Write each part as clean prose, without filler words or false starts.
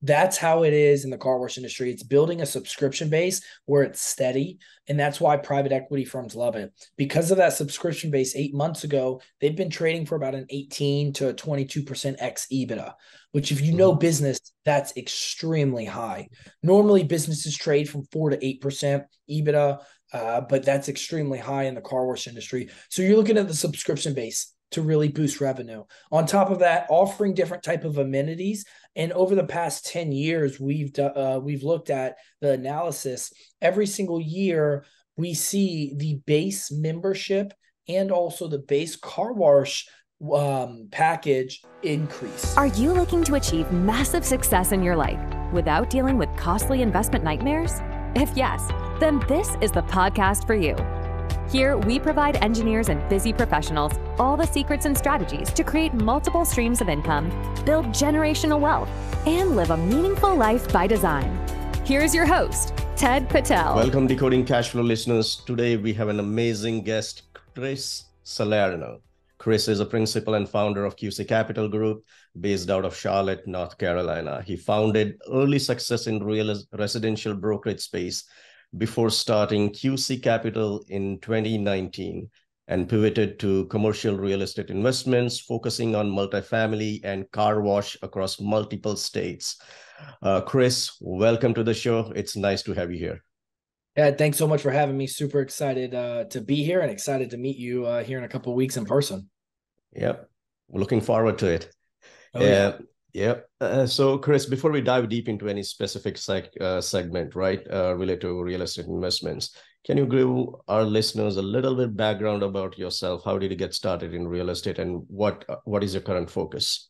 That's how it is in the car wash industry. It's building a subscription base where it's steady. And that's why private equity firms love it. Because of that subscription base 8 months ago, they've been trading for about an 18 to 22% X EBITDA, which if you know Mhm. business, that's extremely high. Normally businesses trade from 4 to 8% EBITDA, but that's extremely high in the car wash industry. So you're looking at the subscription base to really boost revenue. On top of that, offering different type of amenities. And over the past 10 years, we've looked at the analysis. Every single year, we see the base membership and also the base car wash package increase. Are you looking to achieve massive success in your life without dealing with costly investment nightmares? If yes, then this is the podcast for you. Here, we provide engineers and busy professionals all the secrets and strategies to create multiple streams of income, build generational wealth, and live a meaningful life by design. Here's your host, Ted Patel. Welcome, Decoding Cashflow listeners. Today, we have an amazing guest, Chris Salerno. Chris is a principal and founder of QC Capital Group, based out of Charlotte, North Carolina. He founded early success in residential brokerage space before starting QC Capital in 2019 and pivoted to commercial real estate investments, focusing on multifamily and car wash across multiple states. Chris, welcome to the show. It's nice to have you here. Yeah, thanks so much for having me. Super excited to be here and excited to meet you here in a couple of weeks in person. Yep, looking forward to it. Oh, yeah. Yep. So, Chris, before we dive deep into any specific segment, right, related to real estate investments, can you give our listeners a little bit background about yourself? How did you get started in real estate, and what is your current focus?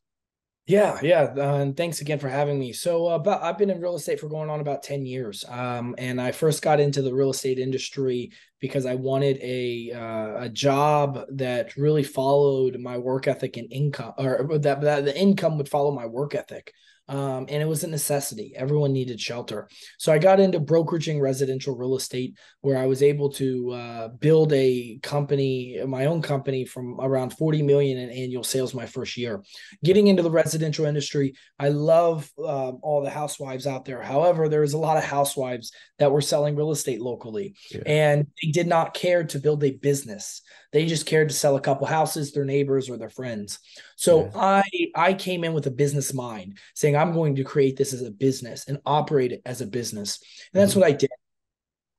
Yeah. And thanks again for having me. So I've been in real estate for going on about 10 years. And I first got into the real estate industry because I wanted a job that really followed my work ethic and income, or that the income would follow my work ethic. And it was a necessity. Everyone needed shelter. So I got into brokeraging residential real estate, where I was able to build a company, my own company, from around 40 million in annual sales my first year. Getting into the residential industry, I love all the housewives out there. However, there was a lot of housewives that were selling real estate locally, Yeah. and they did not care to build a business. They just cared to sell a couple houses, their neighbors or their friends. So Yeah. I came in with a business mind, saying I'm going to create this as a business and operate it as a business. And that's Mhm. what I did.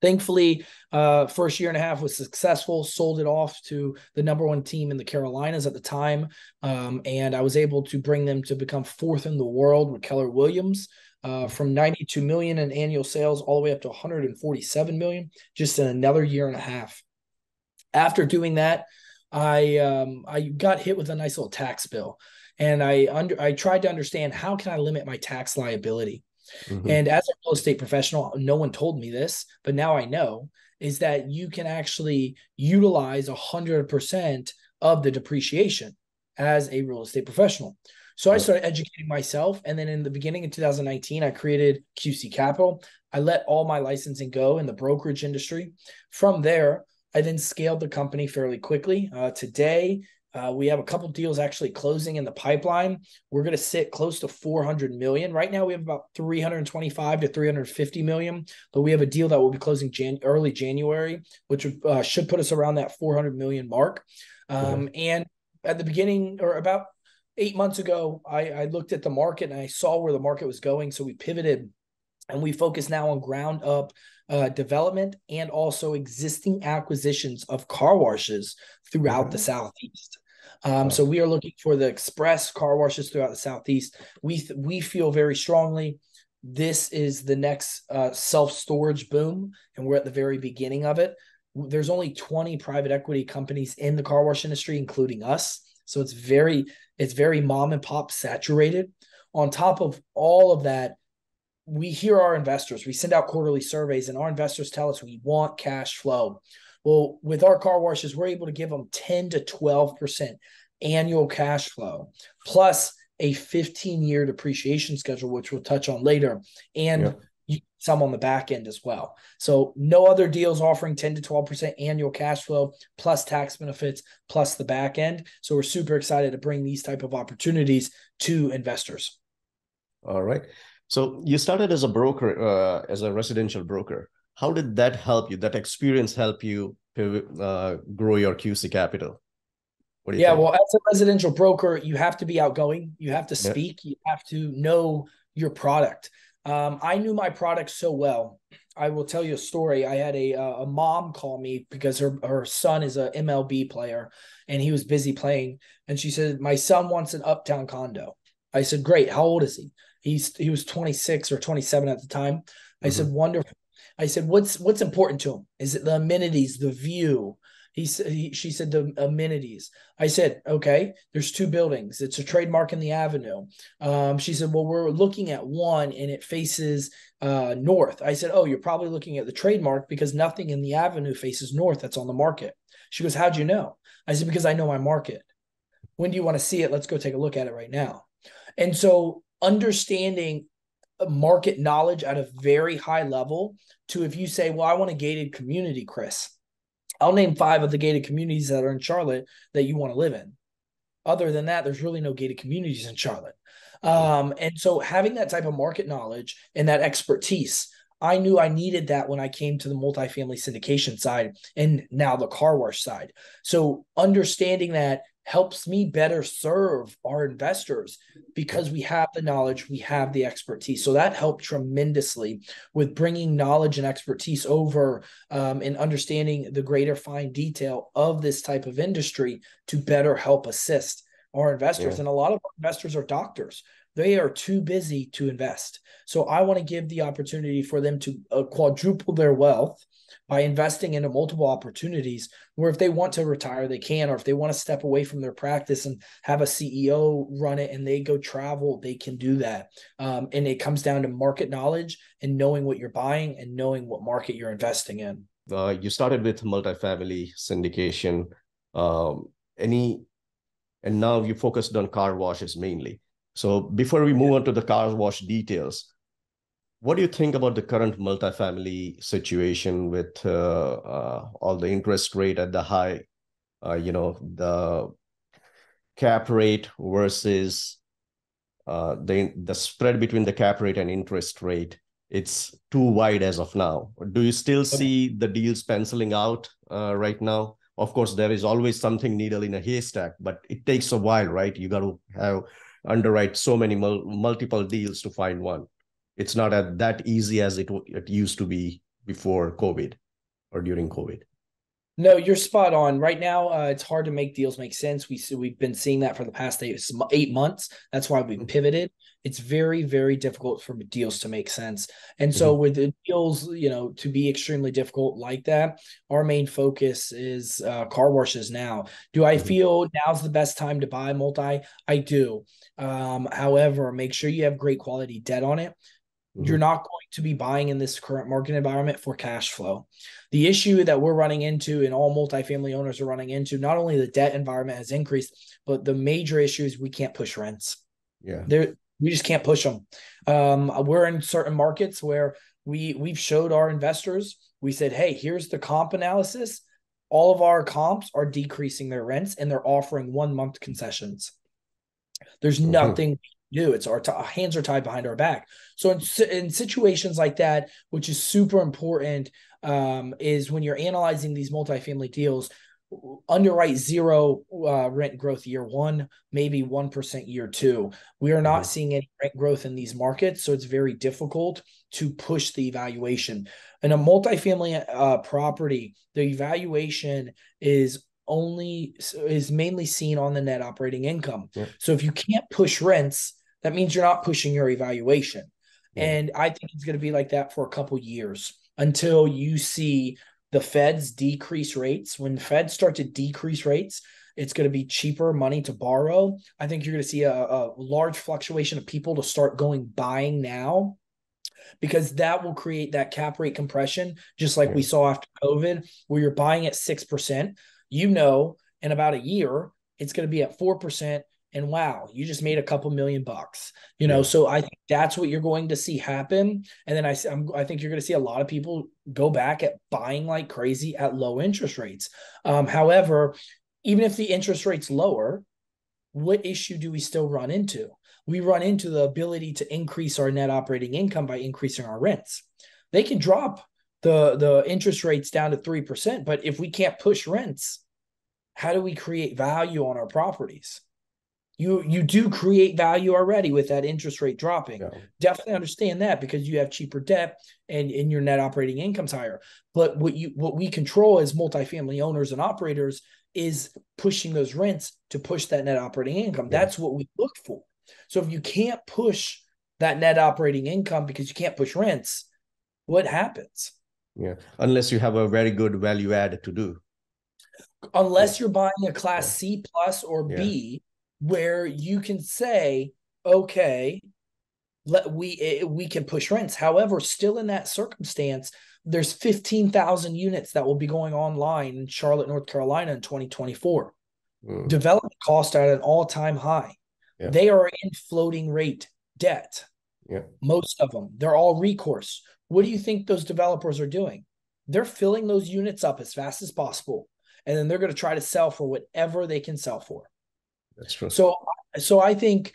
Thankfully, first year and a half was successful, sold it off to the number one team in the Carolinas at the time. And I was able to bring them to become fourth in the world with Keller Williams, from 92 million in annual sales all the way up to 147 million, just in another year and a half. After doing that, I got hit with a nice little tax bill, and I tried to understand, how can I limit my tax liability. Mhm. And as a real estate professional, no one told me this, but now I know, is that you can actually utilize 100% of the depreciation as a real estate professional. So I Right. started educating myself. And then in the beginning of 2019, I created QC Capital. I let all my licensing go in the brokerage industry. From there, I then scaled the company fairly quickly. Today, we have a couple deals actually closing in the pipeline. We're going to sit close to 400 million. Right now, we have about 325 to 350 million, but we have a deal that will be closing early January, which should put us around that 400 million mark. Okay. And at the beginning, or about 8 months ago, I looked at the market and I saw where the market was going. So we pivoted and we focus now on ground up development and also existing acquisitions of car washes throughout the Okay. Southeast. So Wow. we are looking for the express car washes throughout the Southeast. We feel very strongly this is the next self-storage boom, and we're at the very beginning of it. There's only 20 private equity companies in the car wash industry, including us. So it's very mom and pop saturated. On top of all of that, we hear our investors. We send out quarterly surveys, and our investors tell us we want cash flow. Well, with our car washes, we're able to give them 10 to 12% annual cash flow, plus a 15-year depreciation schedule, which we'll touch on later, and Yep. some on the back end as well. So no other deals offering 10 to 12% annual cash flow, plus tax benefits, plus the back end. So we're super excited to bring these type of opportunities to investors. All right. So you started as a broker, as a residential broker. How did that help you? That experience help you grow your QC capital? What do you Yeah, think? well, as a residential broker, you have to be outgoing. You have to Yeah. speak. You have to know your product. I knew my product so well. I will tell you a story. I had a mom call me because her son is a MLB player and he was busy playing. And she said, "My son wants an uptown condo." I said, "Great. How old is he?" He was 26 or 27 at the time. I said, Mm-hmm. "Wonderful." I said, "What's important to him? Is it the amenities, the view?" She said the amenities. I said, "Okay, there's two buildings. It's a trademark in the avenue." She said, "Well, we're looking at one and it faces north." I said, "Oh, you're probably looking at the trademark because nothing in the avenue faces north that's on the market." She goes, "How'd you know?" I said, "Because I know my market. When do you want to see it? Let's go take a look at it right now." And so understanding market knowledge at a very high level to, if you say, "Well, I want a gated community, Chris, I'll name 5 of the gated communities that are in Charlotte that you want to live in. Other than that, there's really no gated communities in Charlotte." And so having that type of market knowledge and that expertise, I knew I needed that when I came to the multifamily syndication side and now the car wash side. So understanding that helps me better serve our investors Yeah. because we have the knowledge, we have the expertise. So that helped tremendously with bringing knowledge and expertise over and understanding the greater fine detail of this type of industry to better help assist our investors. Yeah. And a lot of our investors are doctors. They are too busy to invest. So I want to give the opportunity for them to quadruple their wealth by investing into multiple opportunities where if they want to retire, they can, or if they want to step away from their practice and have a CEO run it and they go travel, they can do that. And it comes down to market knowledge and knowing what you're buying and knowing what market you're investing in. You started with multifamily syndication. Um, any and now you focused on car washes mainly. So before we move on to the car wash details, what do you think about the current multifamily situation with all the interest rate at the high, the cap rate versus the spread between the cap rate and interest rate? It's too wide as of now. Do you still see the deals penciling out right now? Of course, there is always something needle in a haystack, but it takes a while, right? You got to have underwrite so many multiple deals to find one. It's not that easy as it used to be before COVID or during COVID. No, you're spot on. Right now, it's hard to make deals make sense. We've been seeing that for the past 8 months. That's why we've pivoted. It's very, very difficult for deals to make sense. And so with the deals, to be extremely difficult like that, our main focus is car washes now. Do I feel now's the best time to buy multi? I do. However, make sure you have great quality debt on it. You're not going to be buying in this current market environment for cash flow. The issue that we're running into and all multifamily owners are running into, not only the debt environment has increased, but the major issue is we can't push rents. Yeah. We just can't push them. We're in certain markets where we've showed our investors, we said, "Hey, here's the comp analysis. All of our comps are decreasing their rents and they're offering 1 month concessions." There's nothing we can do. It's our hands are tied behind our back. So in situations like that, which is super important, is when you're analyzing these multifamily deals, underwrite zero rent growth year 1, maybe 1% year 2. We are not seeing any rent growth in these markets, so it's very difficult to push the evaluation. In a multifamily property, the evaluation is mainly seen on the net operating income. Yeah. So if you can't push rents, that means you're not pushing your evaluation. Yeah. And I think it's going to be like that for a couple years until you see the Feds decrease rates. When the Feds start to decrease rates, it's going to be cheaper money to borrow. I think you're going to see a large fluctuation of people to start buying now, because that will create that cap rate compression, just like we saw after COVID, where you're buying at 6%. In about a year, it's going to be at 4%. And wow, you just made a couple $1,000,000, So I think that's what you're going to see happen. And then I think you're going to see a lot of people go back at buying like crazy at low interest rates. However, even if the interest rate's lower, what issue do we still run into? we run into the ability to increase our net operating income by increasing our rents. They can drop the interest rates down to 3%, but if we can't push rents, how do we create value on our properties? You do create value already with that interest rate dropping. Yeah. Definitely understand that, because you have cheaper debt and your net operating income's higher. But what we control as multifamily owners and operators is pushing those rents to push that net operating income. Yeah. That's what we look for. So if you can't push that net operating income because you can't push rents, what happens? Yeah, unless you have a very good value add to do. Unless you're buying a class C plus or B, where you can say, okay, we can push rents. However, still in that circumstance, there's 15,000 units that will be going online in Charlotte, North Carolina in 2024. Development costs are at an all-time high. Yeah. They are in floating rate debt. Yeah. Most of them. They're all recourse. What do you think those developers are doing? They're filling those units up as fast as possible, and then they're going to try to sell for whatever they can sell for. That's true. So I think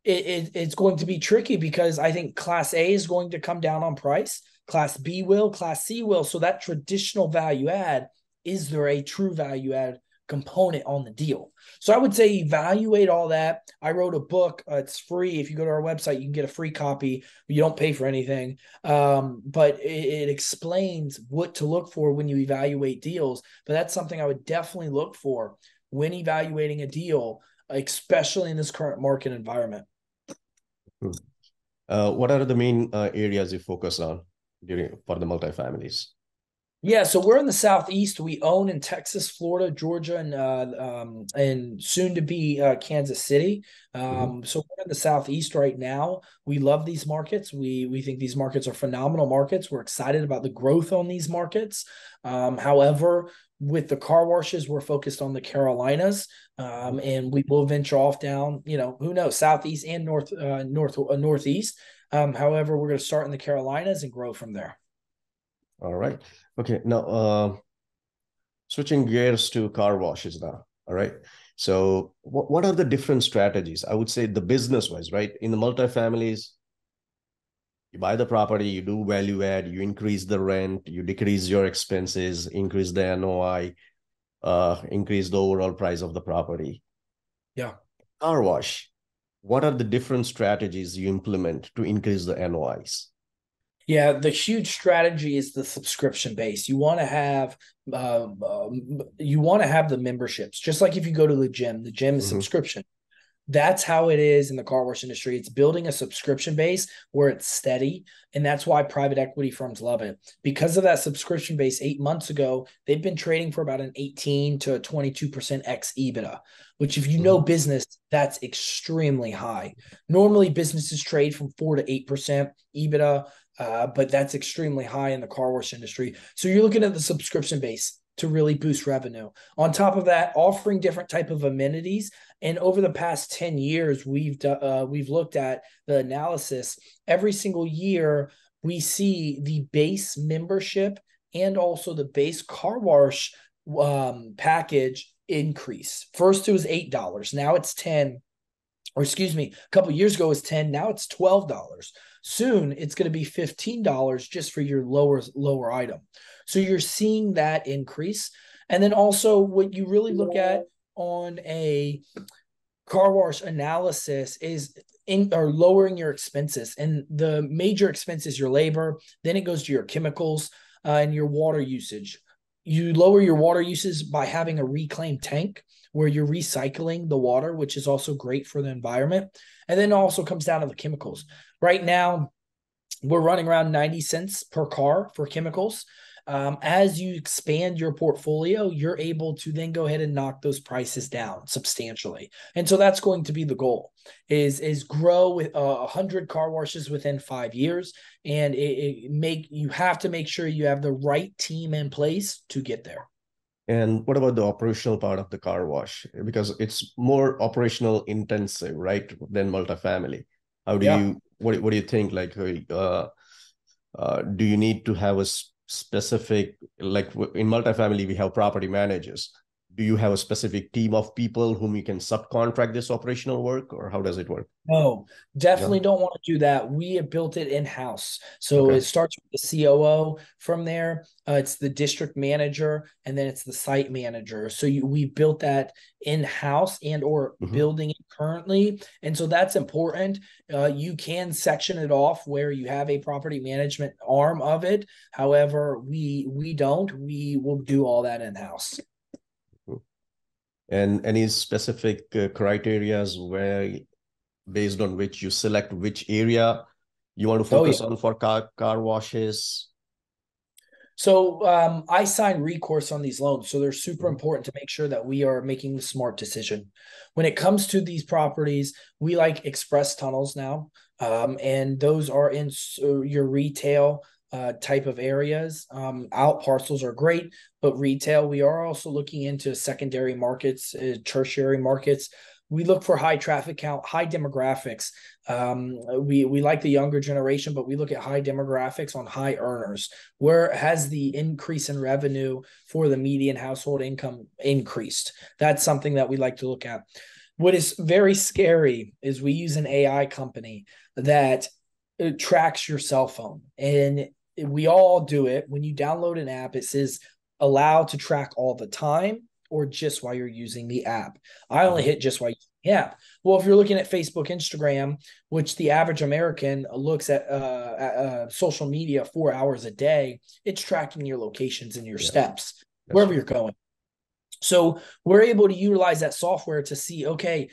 it's going to be tricky, because I think Class A is going to come down on price. Class B will, Class C will. So that traditional value add, is there a true value add component on the deal? So I would say evaluate all that. I wrote a book. It's free. If you go to our website, you can get a free copy. You don't pay for anything. But it explains what to look for when you evaluate deals. But that's something I would definitely look for when evaluating a deal, especially in this current market environment. What are the main areas you focus on for the multifamilies? Yeah, so we're in the Southeast. We own in Texas, Florida, Georgia, and soon to be Kansas City. So we're in the Southeast right now. We love these markets. We think these markets are phenomenal markets. We're excited about the growth on these markets. However, with the car washes, we're focused on the Carolinas, and we will venture off down, who knows, Southeast and Northeast. However, we're going to start in the Carolinas and grow from there. All right. Okay. Now, switching gears to car washes now. All right. So what are the different strategies? I would say the business-wise, right? In the multifamilies, you buy the property, you do value add, you increase the rent, you decrease your expenses, increase the NOI, increase the overall price of the property. Yeah. Car wash, what are the different strategies you implement to increase the NOIs? Yeah, the huge strategy is the subscription base. You want to have the memberships. Just like if you go to the gym is subscription. That's how it is in the car wash industry. It's building a subscription base where it's steady. And that's why private equity firms love it. Because of that subscription base, 8 months ago, they've been trading for about an 18 to 22% X EBITDA, which if you know business, that's extremely high. Normally businesses trade from 4 to 8% EBITDA, but that's extremely high in the car wash industry. So you're looking at the subscription base to really boost revenue. On top of that, offering different type of amenities. And over the past 10 years, we've looked at the analysis. Every single year, we see the base membership and also the base car wash package increase. First, it was $8. Now it's $10. Or excuse me, a couple of years ago it was $10. Now it's $12. Soon it's going to be $15 just for your lower item. So you're seeing that increase. And then also what you really look at on a car wash analysis is lowering your expenses. And the major expense is your labor. Then it goes to your chemicals and your water usage. You lower your water usage by having a reclaimed tank where you're recycling the water, which is also great for the environment. And then it also comes down to the chemicals. Right now, we're running around 90 cents per car for chemicals. As you expand your portfolio, you're able to then go ahead and knock those prices down substantially. And so that's going to be the goal, is grow with 100 car washes within 5 years. And you have to make sure you have the right team in place to get there. And what about the operational part of the car wash? Because it's more operational intensive, right, than multifamily. How do you, what do you think? Like, do you need to have a specific, like in multifamily, we have property managers. do you have a specific team of people whom you can subcontract this operational work, or how does it work? No, definitely No? don't want to do that. We have built it in-house. So Okay. it starts with the COO. From there, it's the district manager, and then it's the site manager. So we built that in-house and or building it currently. And so that's important. You can section it off where you have a property management arm of it. However, we don't. We will do all that in-house. And any specific criterias where, based on which you select which area you want to focus on for car washes? So I sign recourse on these loans. So they're super important to make sure that we are making the smart decision. When it comes to these properties, we like express tunnels now. And those are in your retail type of areas. Out parcels are great, but retail, we are also looking into secondary markets, tertiary markets. We look for high traffic count, high demographics. We like the younger generation, but we look at high demographics on high earners. Where has the increase in revenue for the median household income increased? That's something that we like to look at. What is very scary is we use an AI company that tracks your cell phone, and we all do it. When you download an app, it says allow to track all the time or just while you're using the app. I only hit just while you're using the app. Well, if you're looking at Facebook, Instagram, which the average American looks at social media 4 hours a day, it's tracking your locations and your steps, wherever you're going. So we're able to utilize that software to see, okay,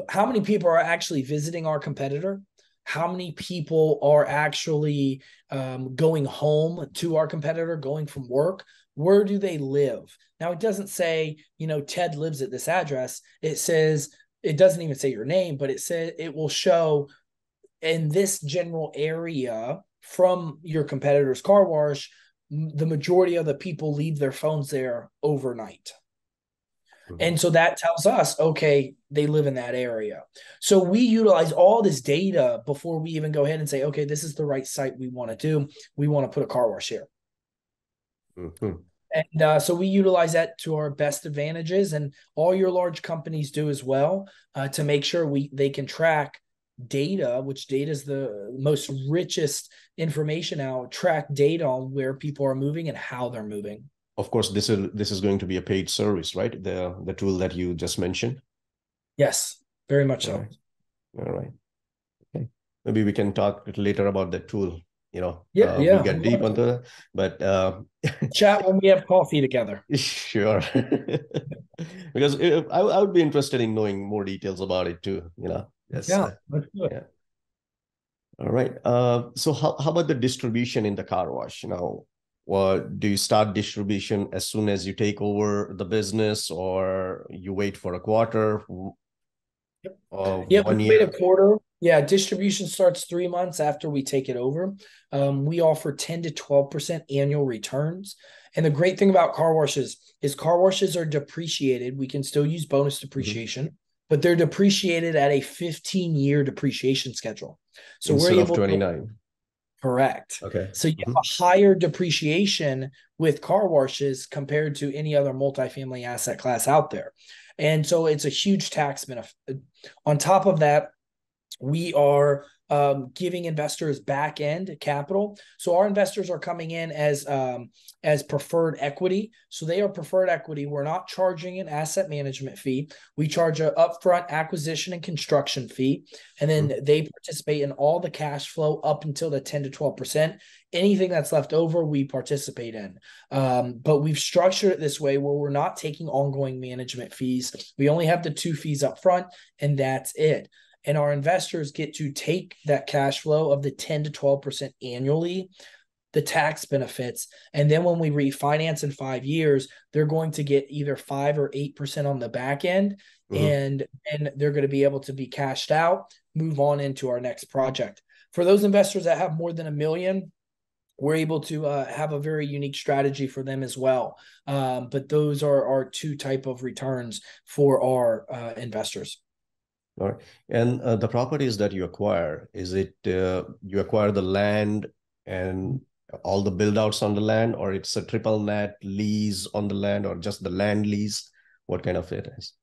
how many people are actually visiting our competitor? How many people are actually going home to our competitor, going from work? Where do they live? Now, it doesn't say, Ted lives at this address. It says, it doesn't even say your name, but it will show in this general area from your competitor's car wash, the majority of the people leave their phones there overnight. And so that tells us, okay, they live in that area. So we utilize all this data before we even go ahead and say, okay, this is the right site we want to do. We want to put a car wash here. And so we utilize that to our best advantages, and all your large companies do as well, to make sure they can track data, which data is the most richest information now, track data on where people are moving and how they're moving. Of course, this is going to be a paid service, right? The tool that you just mentioned. Yes, very much so. All right. Okay. Maybe we can talk later about that tool. We'll get deep onto that. But chat when we have coffee together. Sure. Because I would be interested in knowing more details about it too. Let's do it. All right. So how about the distribution in the car wash now? Well, do you start distribution as soon as you take over the business, or you wait for a quarter? We wait a quarter. Yeah, distribution starts 3 months after we take it over. We offer 10 to 12% annual returns. And the great thing about car washes is car washes are depreciated. We can still use bonus depreciation, but they're depreciated at a 15-year depreciation schedule. So instead we're able of 29. Correct. Okay. So you have a higher depreciation with car washes compared to any other multifamily asset class out there. And so it's a huge tax benefit. On top of that, we are giving investors back end capital. So our investors are coming in as preferred equity. So they are preferred equity. We're not charging an asset management fee. We charge an upfront acquisition and construction fee, and then they participate in all the cash flow up until the 10 to 12%. Anything that's left over, we participate in. But we've structured it this way where we're not taking ongoing management fees. We only have the 2 fees up front, and that's it. And our investors get to take that cash flow of the 10 to 12% annually, the tax benefits. And then when we refinance in 5 years, they're going to get either 5 or 8% on the back end. And they're going to be able to be cashed out, move on into our next project. For those investors that have more than $1 million, we're able to have a very unique strategy for them as well. But those are our 2 type of returns for our investors. All right. And the properties that you acquire, is it you acquire the land and all the build outs on the land, or it's a triple net lease on the land, or just the land lease? What kind of it is?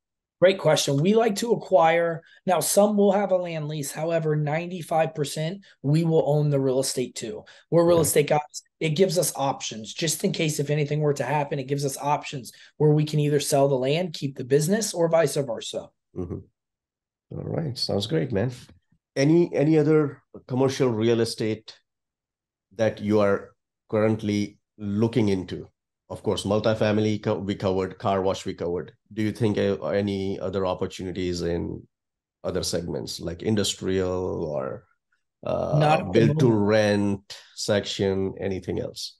Great question. We like to acquire. Now, some will have a land lease. However, 95% we will own the real estate too. We're real estate guys. It gives us options just in case if anything were to happen. It gives us options where we can either sell the land, keep the business, or vice versa. Mm-hmm. All right. Sounds great, man. Any other commercial real estate that you are currently looking into? Of course, multifamily we covered, car wash we covered. Do you think any other opportunities in other segments like industrial or Not at the build to moment. rent section, anything else?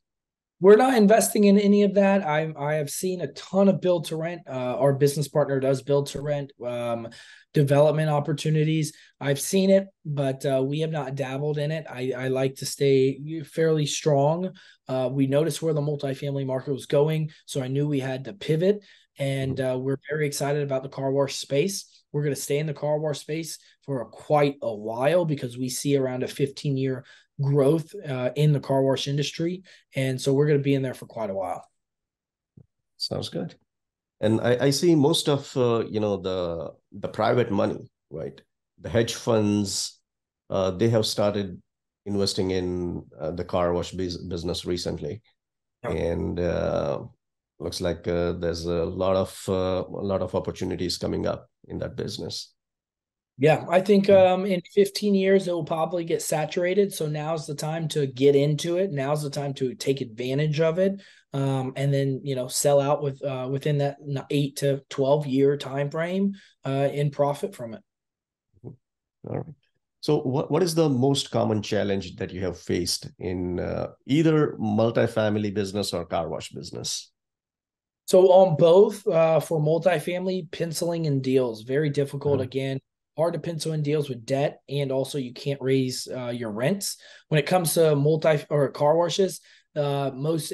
We're not investing in any of that. I have seen a ton of build to rent. Our business partner does build to rent development opportunities. I've seen it, but we have not dabbled in it. I like to stay fairly strong. We noticed where the multifamily market was going, so I knew we had to pivot. And we're very excited about the car wash space. We're going to stay in the car wash space for quite a while because we see around a 15-year growth in the car wash industry. And so we're going to be in there for quite a while. Sounds good. And I see most of the private money, right? The hedge funds, they have started investing in the car wash business recently, and looks like there's a lot of opportunities coming up in that business. Yeah, I think in 15 years it will probably get saturated. So now's the time to get into it. Now's the time to take advantage of it, and then sell out within that 8 to 12 year time frame in profit from it. All right. So what is the most common challenge that you have faced in either multifamily business or car wash business? So on both, for multifamily, penciling in deals, very difficult. Again, hard to pencil in deals with debt, and also you can't raise your rents. When it comes to multi or car washes, most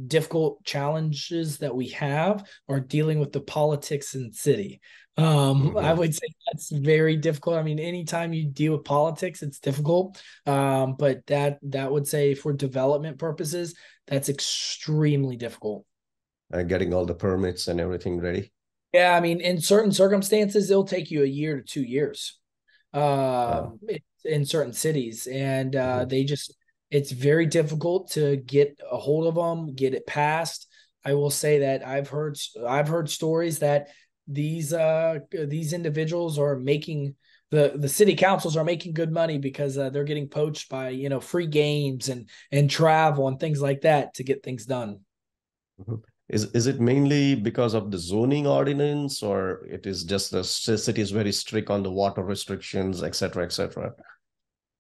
difficult challenges that we have are dealing with the politics in the city. I would say that's very difficult. I mean, anytime you deal with politics, it's difficult. But that would say for development purposes, that's extremely difficult. Getting all the permits and everything ready. Yeah, I mean, in certain circumstances, it'll take you a year to 2 years in certain cities. And it's very difficult to get a hold of them, get it passed. I will say that I've heard stories that these individuals are making the city councils are making good money because they're getting poached by free games and travel and things like that to get things done. Is it mainly because of the zoning ordinance, or it is just the city is very strict on the water restrictions, et cetera, et cetera?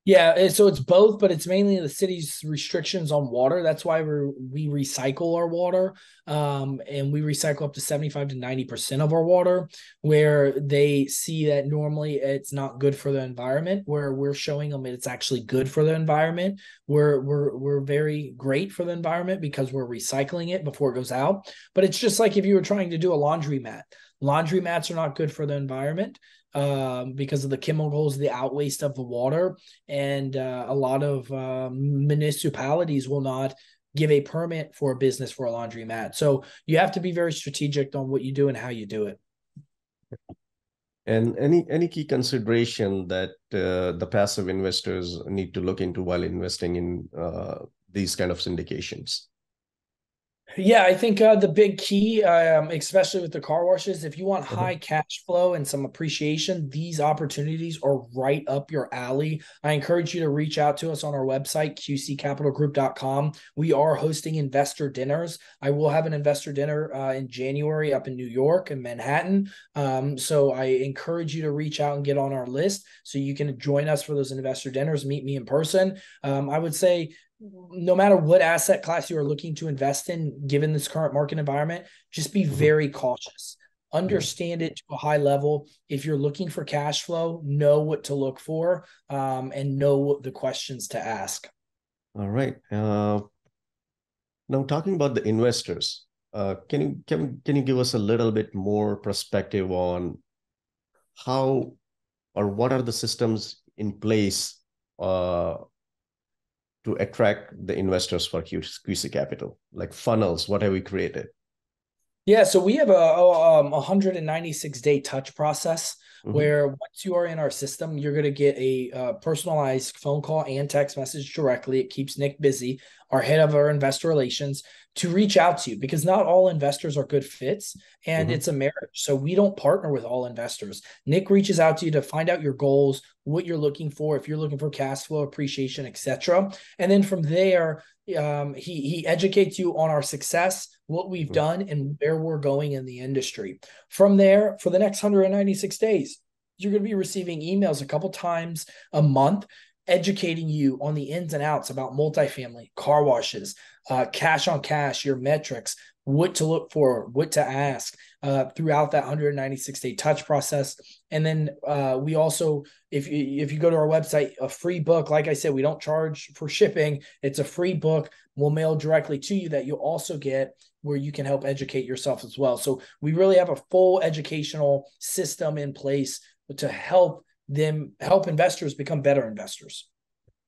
Yeah, so it's both, but it's mainly the city's restrictions on water. That's why we recycle our water, and we recycle up to 75 to 90% of our water, where they see that normally it's not good for the environment, where we're showing them it's actually good for the environment. We're very great for the environment because we're recycling it before it goes out. But it's just like if you were trying to do a laundromat. Laundromats are not good for the environment because of the chemicals, the outwaste of the water, and a lot of municipalities will not give a permit for a business for a laundromat. So you have to be very strategic on what you do and how you do it. And any key consideration that the passive investors need to look into while investing in these kind of syndications? Yeah, I think the big key, especially with the car washes, if you want high cash flow and some appreciation, these opportunities are right up your alley. I encourage you to reach out to us on our website, qccapitalgroup.com. We are hosting investor dinners. I will have an investor dinner in January up in New York and Manhattan. So I encourage you to reach out and get on our list so you can join us for those investor dinners, meet me in person. I would say, no matter what asset class you are looking to invest in, given this current market environment, just be very cautious. Understand it to a high level. If you're looking for cash flow, know what to look for, and know the questions to ask. All right. Now, talking about the investors, can you give us a little bit more perspective on how or what are the systems in place to attract the investors for QC Capital, like funnels? What have we created? Yeah, so we have a 196-day touch process Mm-hmm. where once you are in our system, you're going to get a personalized phone call and text message directly. It keeps Nick busy, our head of our investor relations, to reach out to you because not all investors are good fits and Mm-hmm. it's a marriage. So we don't partner with all investors. Nick reaches out to you to find out your goals, what you're looking for, if you're looking for cash flow, appreciation, etc. And then from there, he educates you on our success, what we've done, and where we're going in the industry. From there, for the next 196 days, you're going to be receiving emails a couple times a month educating you on the ins and outs about multifamily, car washes, cash on cash, your metrics, what to look for, what to ask throughout that 196-day touch process. And then we also, if you go to our website, a free book, like I said, we don't charge for shipping. It's a free book. We'll mail directly to you that you'll also get where you can help educate yourself as well. So we really have a full educational system in place to help investors become better investors.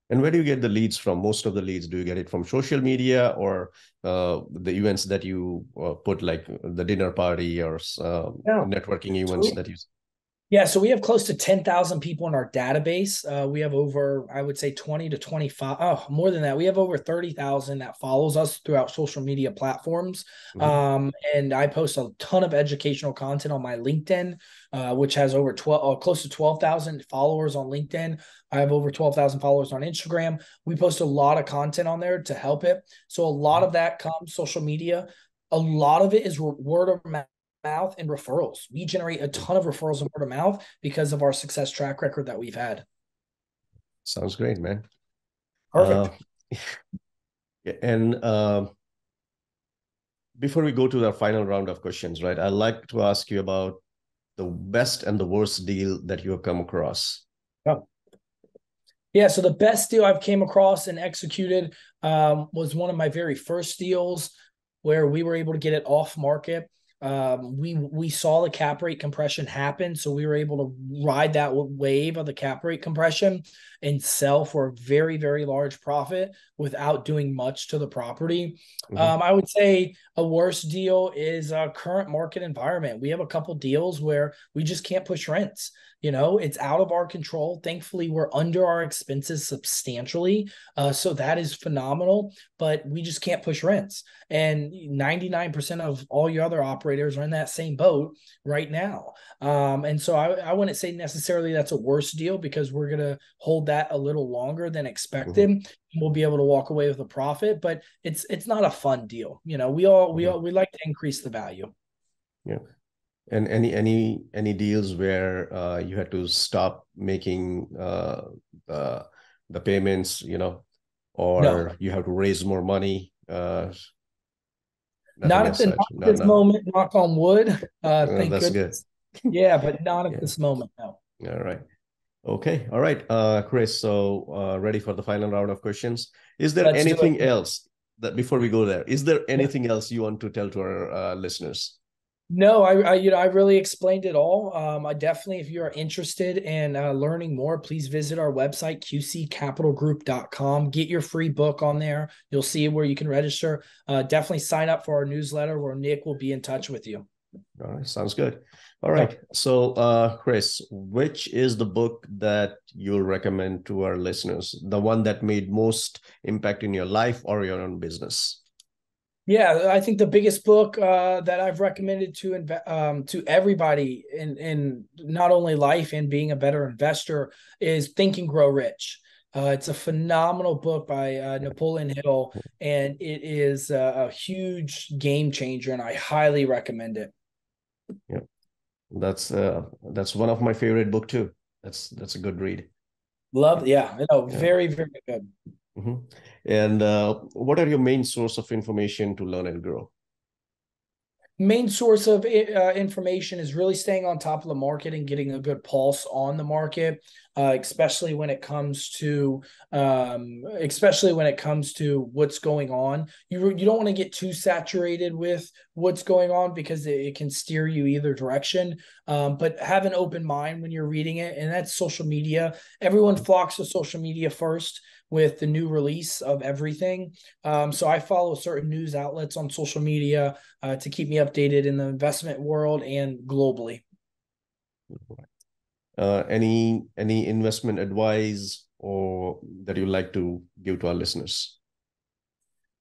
And where do you get the leads from? Most of the leads, do you get it from social media or the events that you put, like the dinner party or Yeah. networking So events that you? Yeah, so we have close to 10,000 people in our database. We have over, I would say 20 to 25, oh, more than that. We have over 30,000 that follows us throughout social media platforms. Mm-hmm. And I post a ton of educational content on my LinkedIn, which has over 12, close to 12,000 followers on LinkedIn. I have over 12,000 followers on Instagram. We post a lot of content on there to help it. So a lot of that comes social media. A lot of it is word of mouth and referrals. We generate a ton of referrals and word of mouth because of our success track record that we've had. Sounds great, man. Perfect. And before we go to the final round of questions, right, I'd like to ask you about the best and the worst deal that you have come across. Oh. Yeah, so the best deal I've came across and executed was one of my very first deals where we were able to get it off market. We saw the cap rate compression happen, so we were able to ride that wave of the cap rate compression and sell for a very, very large profit without doing much to the property. Mm-hmm. I would say a worse deal is a current market environment. We have a couple deals where we just can't push rents. It's out of our control. Thankfully, we're under our expenses substantially. So that is phenomenal, but we just can't push rents. And 99% of all your other operators are in that same boat right now. And so I wouldn't say necessarily that's a worse deal because we're going to hold that a little longer than expected. Mm-hmm. We'll be able to walk away with a profit, but it's not a fun deal. We like to increase the value. Yeah. And any deals where you had to stop making the payments, or No, you have to raise more money? not Nothing at as such. not at No, this no. moment, knock on wood. Thank That's good. goodness. Yeah, but not at Yeah. this moment, no. All right. Okay. All right. Chris, so ready for the final round of questions. Is there Let's do anything it. else that before we go there, is there Yeah. anything else you want to tell to our listeners? No, I really explained it all. I definitely, if you are interested in learning more, please visit our website, qccapitalgroup.com. Get your free book on there. You'll see where you can register. Definitely sign up for our newsletter where Nick will be in touch with you. All right. Sounds good. All Yeah. right. So, Chris, which is the book that you'll recommend to our listeners? The one that made most impact in your life or your own business? Yeah, I think the biggest book that I've recommended to everybody in not only life and being a better investor is Think and Grow Rich. It's a phenomenal book by Napoleon Hill, and it is a huge game changer, and I highly recommend it. Yeah, that's one of my favorite book too. That's a good read. Yeah, Yeah. very, very good. Mm-hmm. And what are your main source of information to learn and grow? Main source of information is really staying on top of the market and getting a good pulse on the market. especially when it comes to what's going on. You don't want to get too saturated with what's going on because it can steer you either direction. But have an open mind when you're reading it, and that's social media. Everyone flocks to social media first with the new release of everything. So I follow certain news outlets on social media to keep me updated in the investment world and globally. Any investment advice or that you like to give to our listeners?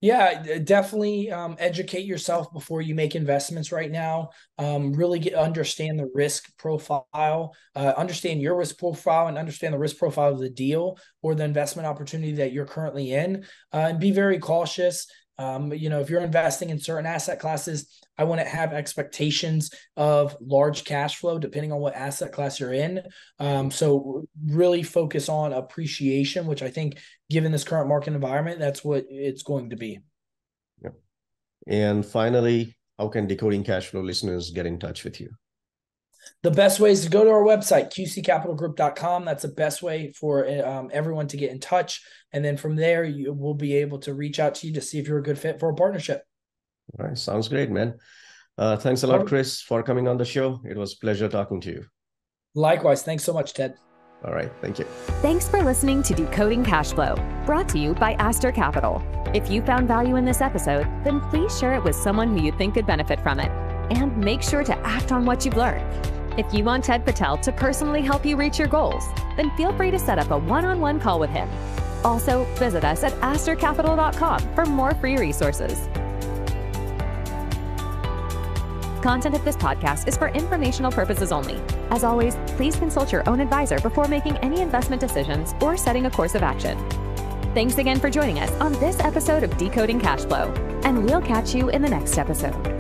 Yeah, definitely educate yourself before you make investments right now. Really understand the risk profile, understand your risk profile, and understand the risk profile of the deal or the investment opportunity that you're currently in, and be very cautious. If you're investing in certain asset classes, I want to have expectations of large cash flow depending on what asset class you're in. So really focus on appreciation, which I think, given this current market environment, that's what it's going to be. Yep. And finally, how can Decoding Cashflow listeners get in touch with you? The best way is to go to our website, qccapitalgroup.com. That's the best way for everyone to get in touch. And then from there, you will be able to reach out to you to see if you're a good fit for a partnership. All right. Sounds great, man. Thanks a lot, Chris, for coming on the show. It was a pleasure talking to you. Likewise. Thanks so much, Ted. All right. Thank you. Thanks for listening to Decoding Cashflow, brought to you by Aster Capital. If you found value in this episode, then please share it with someone who you think could benefit from it. And make sure to act on what you've learned. If you want Ted Patel to personally help you reach your goals, then feel free to set up a one-on-one call with him. Also, visit us at astercapital.com for more free resources. Content of this podcast is for informational purposes only. As always, please consult your own advisor before making any investment decisions or setting a course of action. Thanks again for joining us on this episode of Decoding Cashflow, and we'll catch you in the next episode.